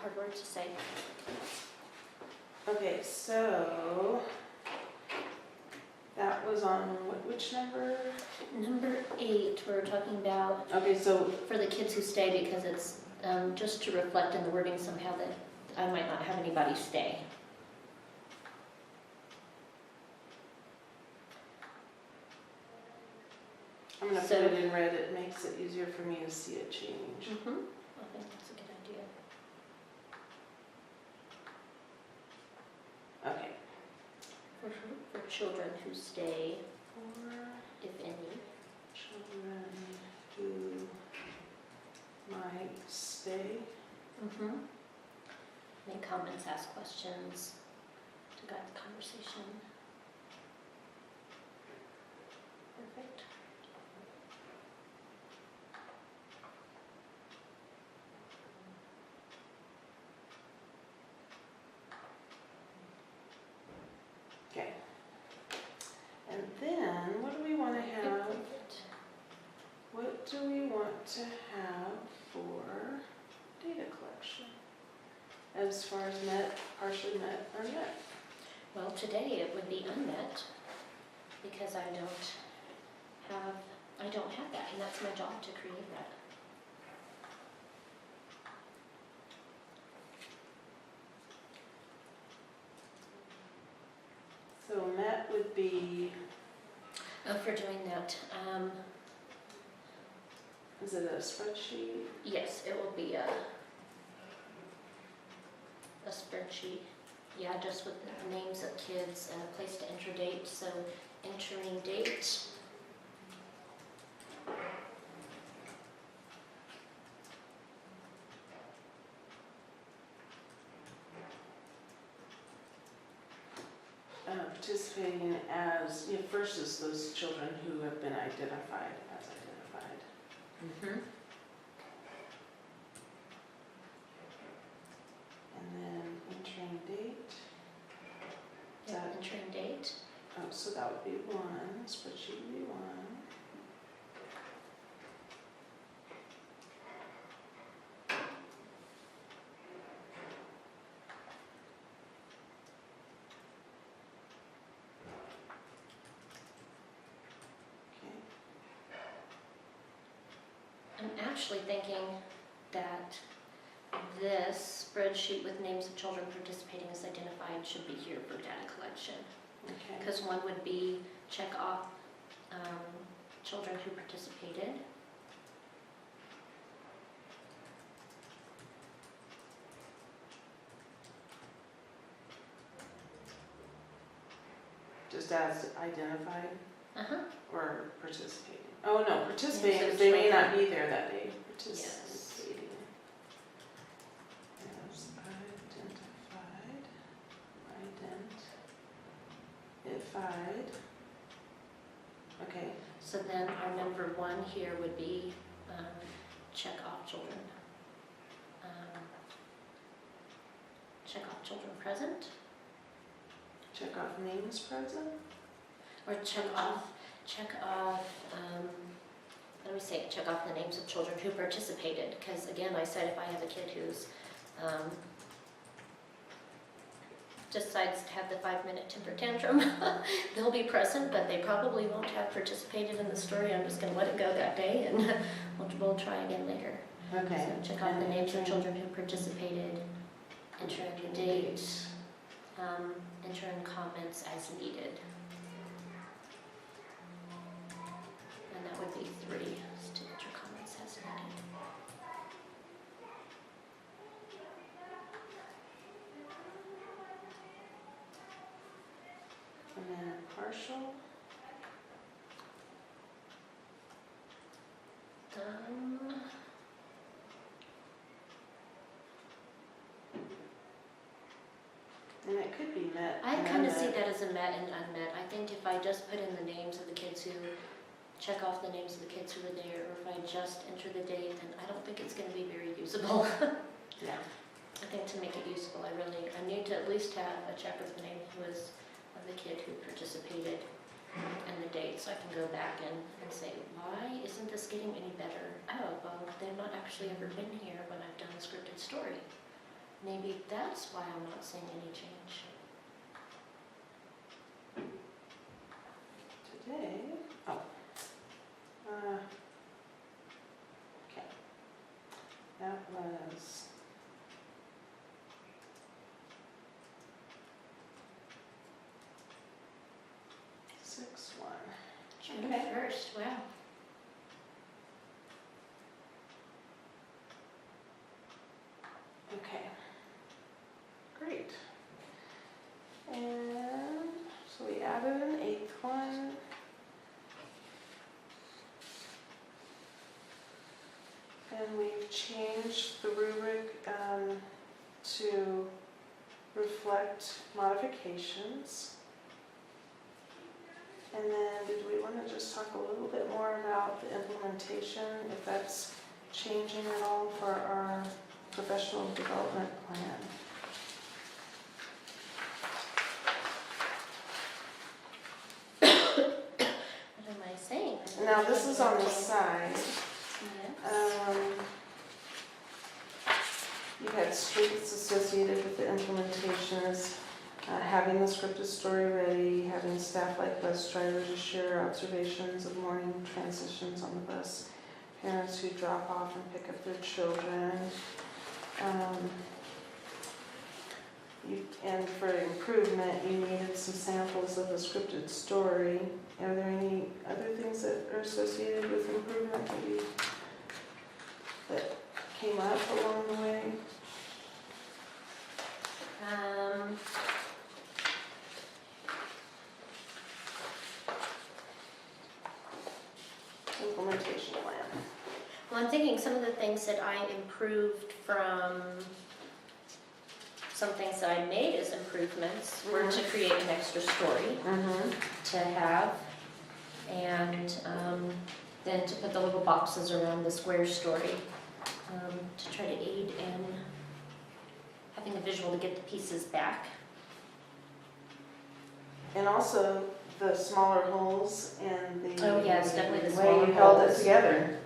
hard word to say. Okay, so that was on which number? Number 8, we're talking about Okay, so for the kids who stay, because it's just to reflect in the wording somehow that I might not have anybody stay. I'm going to So- put it in red. It makes it easier for me to see it change. I think that's a good idea. Okay. For children who stay, For if any. children who might stay. Make comments, ask questions to guide the conversation. Perfect. Okay. And then, what do we want to have? What do we want to have for data collection? As far as met, partially met, or met? Well, today it would be unmet because I don't have that, and that's my job to create that. So met would be, For doing that, is it a spreadsheet? yes, it will be a spreadsheet. Yeah, just with the names of kids and a place to enter date. So entering date. Participating as, first is those children who have been identified as identified. And then entering date. Yeah, entering date. Oh, so that would be 1, spreadsheet would be 1. I'm actually thinking that this spreadsheet with names of children participating as identified should be here for data collection. Okay. Because one would be check off children who participated. Just as identified Uh-huh. or participating? Oh, no, participating, Names of because they may children. not be there that day. Yes. Participating. As identified. Identified. Okay. So then our number 1 here would be check off children. Check off children present, Check off names present. or check off, let me say, check off the names of children who participated. Because again, I said if I have a kid who's decides to have the 5-minute temper tantrum, they'll be present, but they probably won't have participated in the story. I'm just going to let it go that day, and we'll try again later. Okay. So check off the names of children who participated, enter in the date, enter in comments as needed. And that would be 3, is to enter comments as needed. And then partial. And it could be met. I and kind of see unmet. that as a met and unmet. I think if I just put in the names of the kids who, check off the names of the kids who were there, or if I just enter the date, then I don't think it's going to be very usable. Yeah. I think to make it useful, I need to at least have a check of the name of the kid who participated and the date, so I can go back and say, why isn't this getting any better? Oh, well, they've not actually ever been here when I've done the scripted story. maybe that's why I'm not seeing any change. Today, okay, that was June 1. June 1st, wow. Okay, great. And so we added an 8th one. And we've changed the rubric to reflect modifications. And then did we want to just talk a little bit more about the implementation, if that's changing at all for our professional development plan? What am I saying? Now this is on the side. Yes. You had streets associated with the implementations, having the scripted story ready, having staff like bus drivers to share observations of morning transitions on the bus, parents who drop off and pick up their children. And for improvement, you needed some samples of the scripted story. Are there any other things that are associated with improvement that came up along the way? Implementation plan. Well, I'm thinking some of the things that I improved from some things that I made as improvements were to create an extra story to have, and then to put the little boxes around the square story to try to aid in having a visual to get the pieces back. And also the smaller holes and the Oh yes, definitely the way smaller you held it holes. together.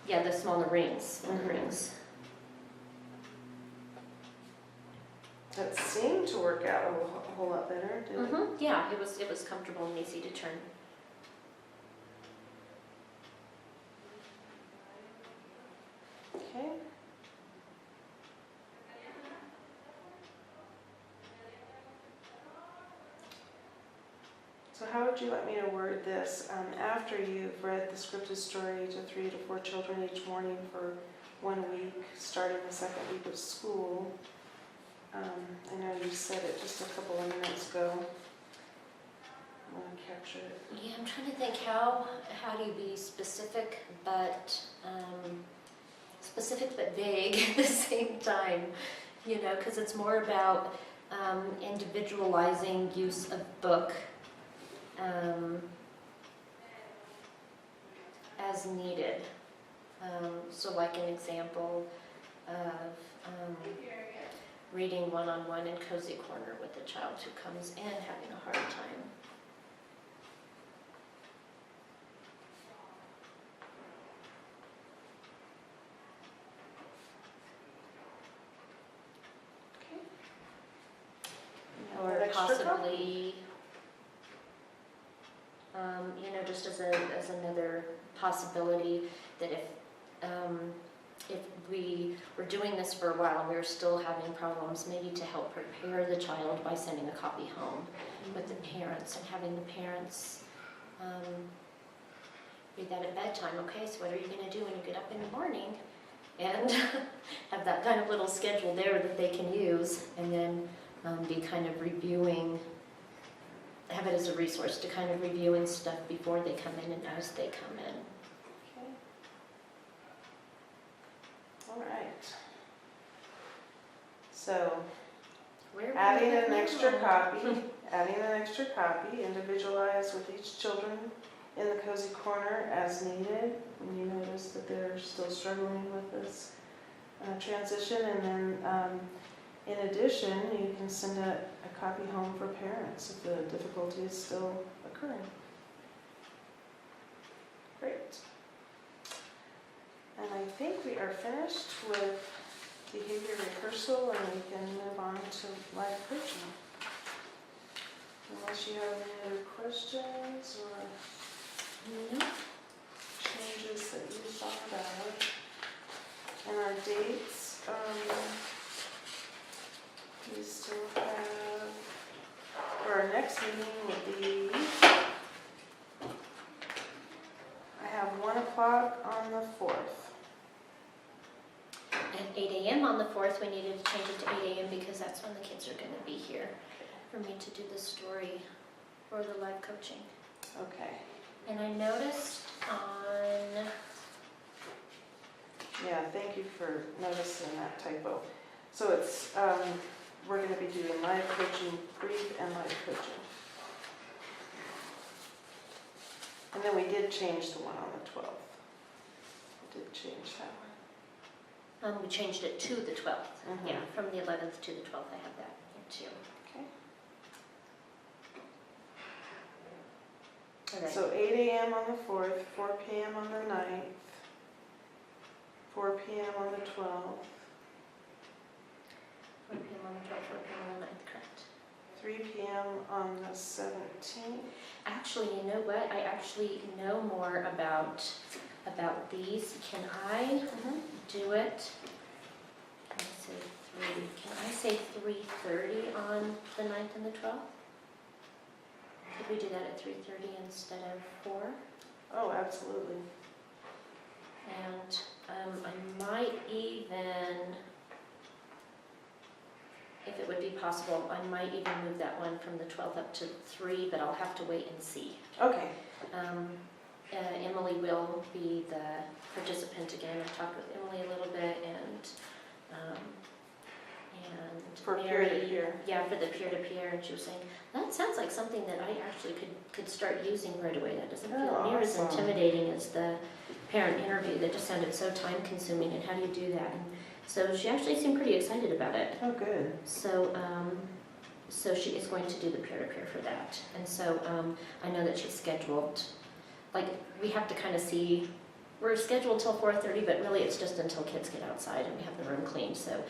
Yeah, the smaller rings, rings. That seemed to work out a whole lot better, didn't it? Yeah, it was comfortable and easy to turn. Okay. So how would you like me to word this? After you've read the scripted story to 3 to 4 children each morning for 1 week, starting the 2nd week of school, I know you said it just a couple of minutes ago. I want to capture it. Yeah, I'm trying to think how do you be specific but vague at the same time, you know, because it's more about individualizing use of book as needed. So like an example of reading one-on-one in Cozy Corner with a child who comes in having a hard time. You have Or that extra copy? possibly, you know, just as another possibility, that if we were doing this for a while and we were still having problems, maybe to help prepare the child by sending a copy home with the parents and having the parents read that at bedtime. Okay, so what are you going to do when you get up in the morning? And have that kind of little schedule there that they can use, and then be kind of reviewing, have it as a resource to kind of reviewing stuff before they come in and as they come in. Okay. All right. So, adding an extra copy, individualized with each children in the Cozy Corner as needed. When you notice that they're still struggling with this transition, and then in addition, you can send a copy home for parents if the difficulty is still occurring. Great. And I think we are finished with behavior rehearsal and we can move on to live coaching. Unless you have any other questions or No. changes that you thought about. And our dates, we still have, for our next meeting would be, I have 1 o'clock on the 4th. At 8 a.m. on the 4th, we needed to change it to 8 a.m. because that's when the kids are going to be here for me to do the story for the live coaching. Okay. And I noticed on, Yeah, thank you for noticing that typo. So it's, we're going to be doing live coaching brief and live coaching. And then we did change the one on the 12th. We did change that one. we changed it to the 12th. Mhm. Yeah, from the 11th to the 12th, I have that here too. Okay. Okay. So 8 a.m. on the 4th, 4 p.m. on the 9th, 4 p.m. on the 12th, 4 p.m. on the 12th, 4 p.m. on the 9th, correct. 3 p.m. on the 17th. Actually, you know what? I actually know more about these. Can I do it? Can I say 3:30 on the 9th and the 12th? Could we do that at 3:30 instead of 4? Oh, absolutely. And I might even, if it would be possible, I might even move that one from the 12th up to 3, but I'll have to wait and see. Okay. Emily will be the participant again. I've talked with Emily a little bit and For Mary, peer-to-peer. yeah, for the peer-to-peer, and she was saying, that sounds like something that I actually could start using right away. That doesn't feel Oh, near as awesome. intimidating as the parent interview. That just sounded so time consuming, and how do you do that? And so she actually seemed pretty excited about it. Oh, good. So, so she is going to do the peer-to-peer for that. And so I know that she's scheduled, like, we have to kind of see, we're scheduled till 4:30, but really it's just until kids get outside and we have the room cleaned. So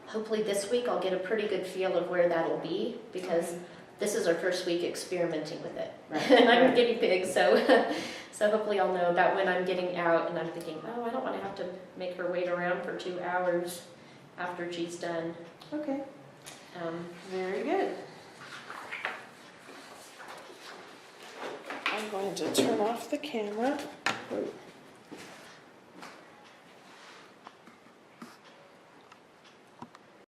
hopefully this week I'll get a pretty good feel of where that'll be, because this is our first week experimenting with it. Right. And I'm a guinea pig, so so hopefully I'll know about when I'm getting out and I'm thinking, oh, I don't want to have to make her wait around for 2 hours after she's done. Okay. Very good. I'm going to turn off the camera.